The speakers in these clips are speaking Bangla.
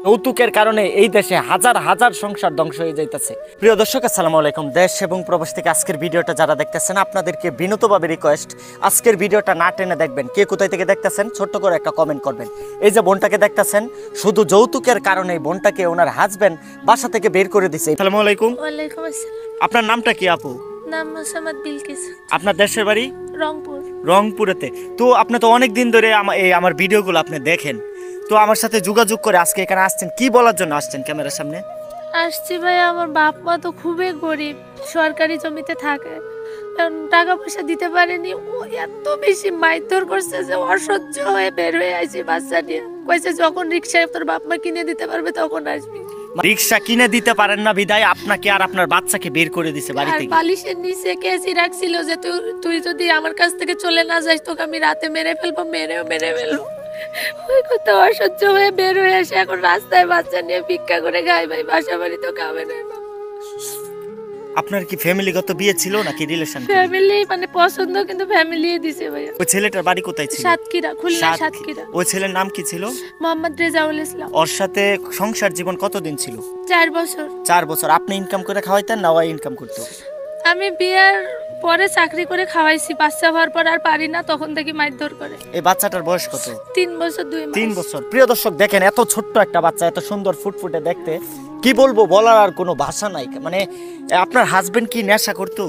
যৌতুকের কারণে এই দেশে হাজার হাজার সংসার ধ্বংস হয়ে যাইতেছে। প্রিয় দর্শক, আসসালামু আলাইকুম। দেশ এবং প্রবাস থেকে আজকের ভিডিওটা যারা দেখতেছেন আপনাদেরকে বিনীতভাবে রিকোয়েস্ট, আজকের ভিডিওটা না টেনে দেখবেন। কে কোথায় থেকে দেখতেছেন ছোট্ট করে একটা কমেন্ট করবেন। এই যে বোনটাকে দেখতেছেন, শুধু যৌতুকের কারণে বোনটাকে ওনার হাজবেন্ড বাসা থেকে বের করে দিছে। আসসালামু আলাইকুম। ওয়ালাইকুম আসসালাম। আপনার নামটা কি আপু? নাম মোসাম্মদ বিলকিস। আপনার দেশের বাড়ি? রংপুর। রংপুরেতে। তো আপনি তো অনেক দিন ধরে আমার ভিডিওগুলো আপনি দেখেন, তো আমার সাথে যোগাযোগ করে আজকে এখানে আসছেন, কি বলার জন্য আসছেন ক্যামেরার সামনে? আসছি ভাই, আমার বাপ মা তো খুবই গরিব, সরকারি জমিতে থাকে, টাকা পয়সা দিতে পারেনি। ও এত বেশি মারধর করছে যে অসহ্য হয়ে বের হয়ে আসি বাচ্চা নিয়ে। কইছে যখন রিক্সা তোর বাপ মা কিনে দিতে পারবে তখন আসবি। রিক্সা কিনে দিতে পারেন না বিদায় আপনাকে আর আপনার বাচ্চাকে বের করে দিছে বাড়ি আর থেকে। বালিশের নিচে কেসি রাখছিল যে তুই যদি আমার কাছ থেকে চলে না যাস তোকে আমি রাতে মেরে ফেলবো, মেরে ফেলবো। ওই কথা অসহ্য হয়ে বের হয়ে আসে, এখন রাস্তায় বাচ্চা নিয়ে ভিক্ষা করে খাই ভাই, বাসা বাড়ি তো খাবে না। আপনার কি ফ্যামিলিগত বিয়ে ছিল নাকি রিলেশন? ফ্যামিলি মানে পছন্দ, কিন্তু ফ্যামিলি দিছে ভাইয়া। ওই ছেলেটার বাড়ি কোথায় ছিল? সাতক্ষীরা, খুলনা সাতক্ষীরা। ওই ছেলের নাম কি ছিল? মোহাম্মদ রেজাউল ইসলাম। ওর সাথে সংসার জীবন কতদিন ছিল? 4 বছর। 4 বছর। আপনি ইনকাম করে খাওয়াইতেন না ওই ইনকাম করতো? আমি বিয়ের পরে চাকরি করে খাওয়াইছি, বাচ্চা হওয়ার পর আর পারি না, তখন থেকে মারধর করে। এই বাচ্চাটার বয়স কত? 3 বছর 2 মাস। 3 বছর। প্রিয় দর্শক দেখেন, এত ছোট্ট একটা বাচ্চা, এত সুন্দর ফুটফুটে দেখতে, কি বলবো, বলার আর কোনো ভাষা নাই। মানে আপনার হাজবেন্ড কি নেশা করতো?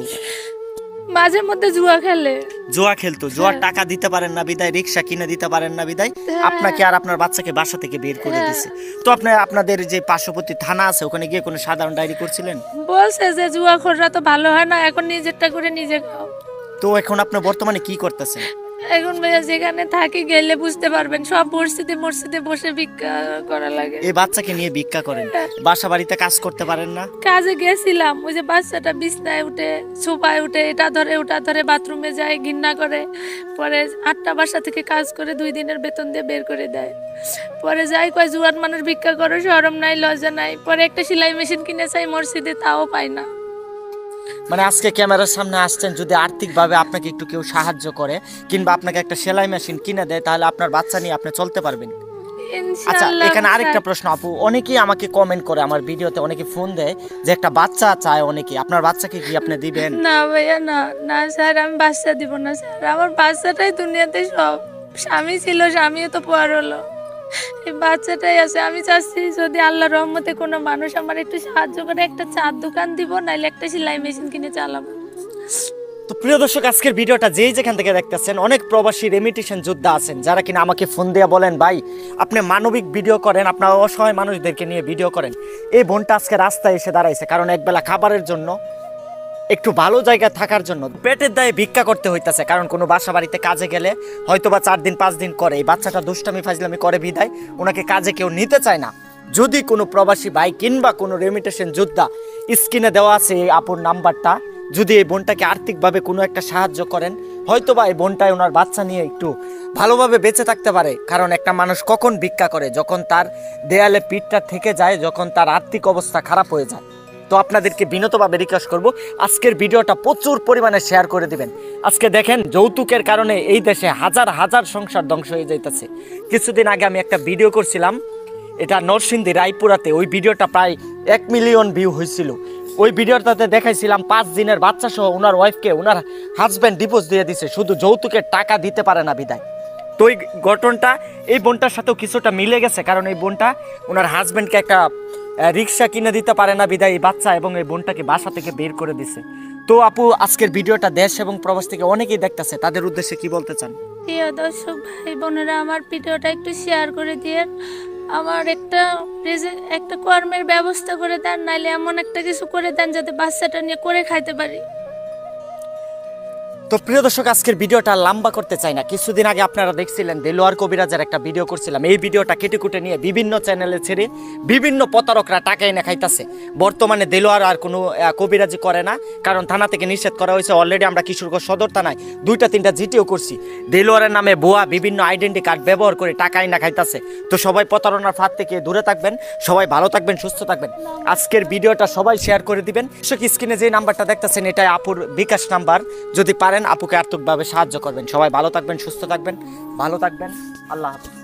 মাঝে মধ্যে জুয়া খেলে। জুয়া খেলতো? জুয়ার টাকা দিতে পারেন না বিদায়, রিক্সা কিনে দিতে পারেন না বিদায় আপনাকে আর আপনার বাচ্চাকে বাসা থেকে বের করে দিছে। তো আপনাদের যে পার্শ্ববর্তী থানা আছে ওখানে গিয়ে কোনো সাধারণ ডায়েরি করছিলেন? বলছে যে জুয়া খোররা তো ভালো হয় না, এখন নিজেরটা করে নিজে খাও। তো এখন আপনি বর্তমানে কি করতেছেন? এখন ভাইয়া যেখানে থাকি গেলে বুঝতে পারবেন, সব মসজিদে বসে ভিক্ষা করা লাগে। এই বাচ্চাকে নিয়ে ভিক্ষা করেন? বাসা বাড়িতে কাজ করতে পারেন না? কাজে গেছিলাম, ওই যে বাচ্চাটা বিছনায় উঠে, সোফায় উঠে, এটা ধরে ওটা ধরে, বাথরুমে যায়, ঘৃণা করে। পরে 8টা বাসা থেকে কাজ করে 2 দিনের বেতন দিয়ে বের করে দেয়। পরে যাই কয় জুয়ান মানুষ ভিক্ষা করো, শরম নাই লজ্জা নাই। পরে একটা সেলাই মেশিন কিনে চাই মসজিদে, তাও পাই না। মানে আজকে ক্যামেরার সামনে আসছেন, যদি আর্থিকভাবে আপনাকে একটু কেউ সাহায্য করে কিংবা আপনাকে একটা সেলাই মেশিন কিনে দেয়, তাহলে আপনার বাচ্চা নিয়ে আপনি চলতে পারবেন। আচ্ছা, এখানে আরেকটা প্রশ্ন আপু, অনেকেই আমাকে কমেন্ট করে, আমার ভিডিওতে অনেকে ফোন দেয় যে একটা বাচ্চা চায় অনেকে, আপনার বাচ্চাকে কি আপনি দিবেন? না ভাইয়া, না না স্যার, আমি বাচ্চা দিব না স্যার। আমার বাচ্চাটাই দুনিয়াতে সব। স্বামী ছিল, স্বামীও তো পর হলো, এই বাচ্চাটাই আছে। আমি চাচ্ছি যদি আল্লাহর রহমতে কোনো মানুষ আমার একটু সাহায্য করে, একটা চার দোকান দিব, নাইলে একটা সেলাই মেশিন কিনে চালাবো। তো প্রিয় দর্শক, আজকের ভিডিওটা যেই যেখান থেকে দেখতেছেন, অনেক প্রবাসী রেমিটেশন যোদ্ধা আছেন যারা কিনা আমাকে ফোন দিয়ে বলেন, ভাই আপনি মানবিক ভিডিও করেন, আপনার অসহায় মানুষদেরকে নিয়ে ভিডিও করেন। এই বোনটা আজকে রাস্তায় এসে দাঁড়াইছে, কারণ একবেলা খাবারের জন্য, একটু ভালো জায়গায় থাকার জন্য পেটের দায়ে ভিক্ষা করতে হইতাছে। কারণ কোনো বাসা বাড়িতে কাজে গেলে হয়তোবা 4 দিন 5 দিন করে, এই বাচ্চাটা দুষ্টামি ফাজলামি করে বিদায় ওনাকে কাজে কেউ নিতে চায় না। যদি কোনো প্রবাসী ভাই কিংবা কোনো রেমিটেশন যোদ্ধা, স্ক্রিনে দেওয়া আছে এই আপুর নাম্বারটা, যদি এই বোনটাকে আর্থিকভাবে কোনো একটা সাহায্য করেন, হয়তোবা এই বোনটাই ওনার বাচ্চা নিয়ে একটু ভালোভাবে বেঁচে থাকতে পারে। কারণ একটা মানুষ কখন ভিক্ষা করে? যখন তার দেয়ালে পিঠটা থেকে যায়, যখন তার আর্থিক অবস্থা খারাপ হয়ে যায়। তো আপনাদেরকে বিনীতভাবে রিকোয়েস্ট করব, আজকের ভিডিওটা প্রচুর পরিমাণে শেয়ার করে দিবেন। আজকে দেখেন, যৌতুকের কারণে এই দেশে হাজার হাজার সংসার ধ্বংস হয়ে যাইতেছে। কিছুদিন আগে আমি একটা ভিডিও করছিলাম, এটা নরসিংদী রায়পুরাতে। ওই ভিডিওটা প্রায় 1 মিলিয়ন ভিউ হয়েছিল। ওই ভিডিওটাতে দেখাইছিলাম 5 দিনের বাচ্চা সহ ওনার ওয়াইফকে ওনার হাজব্যান্ড ডিভোর্স দিয়ে দিছে, শুধু যৌতুকের টাকা দিতে পারে না বিদায়। তো এই ঘটনাটা এই বোনটার সাথেও কিছুটা মিলে গেছে, কারণ এই বোনটা ওনার হাজব্যান্ডকে একটা রিক্সা কিনে দিতে পারে না বিদায় এই বাচ্চা এবং এই বোনটাকে বাসা থেকে বের করে দিছে। তো আপু, আজকের ভিডিওটা দেশ এবং প্রবাস থেকে অনেকেই দেখতেছে, তাদের উদ্দেশ্যে কি বলতে চান? প্রিয় দর্শক ভাই বোনেরা, আমার ভিডিওটা একটু শেয়ার করে দিয়ে আমার একটা কর্মের ব্যবস্থা করে দেন, নাইলে এমন একটা কিছু করে দেন যাতে বাচ্চাটা নিয়ে করে খাইতে পারি। তো প্রিয় দর্শক, আজকের ভিডিওটা লম্বা করতে চাই না। কিছুদিন আগে আপনারা দেখছিলেন দেলোয়ার কবিরাজের একটা ভিডিও করছিলাম। এই ভিডিওটা কেটে কুটে নিয়ে বিভিন্ন চ্যানেলে ছেড়ে বিভিন্ন প্রতারকরা টাকা এনে খাইতেছে। বর্তমানে দেলোয়ার আর কোনো কবিরাজি করে না, কারণ থানা থেকে নিষেধ করা হয়েছে। অলরেডি আমরা কিশোরগঞ্জ সদর থানায় 2টা-3টা জিটিও করছি। দেলোয়ারের নামে ভুয়া বিভিন্ন আইডেন্টি কার্ড ব্যবহার করে টাকা এনে খাইতেছে। তো সবাই প্রতারণার ফাঁদ থেকে দূরে থাকবেন, সবাই ভালো থাকবেন, সুস্থ থাকবেন। আজকের ভিডিওটা সবাই শেয়ার করে দিবেন। স্ক্রিনে যে নাম্বারটা দেখতেছেন, এটাই আপুর বিকাশ নাম্বার। যদি পারেন আপুকে আর্থিকভাবে সাহায্য করবেন। সবাই ভালো থাকবেন, সুস্থ থাকবেন, ভালো থাকবেন। আল্লাহ হাফেজ।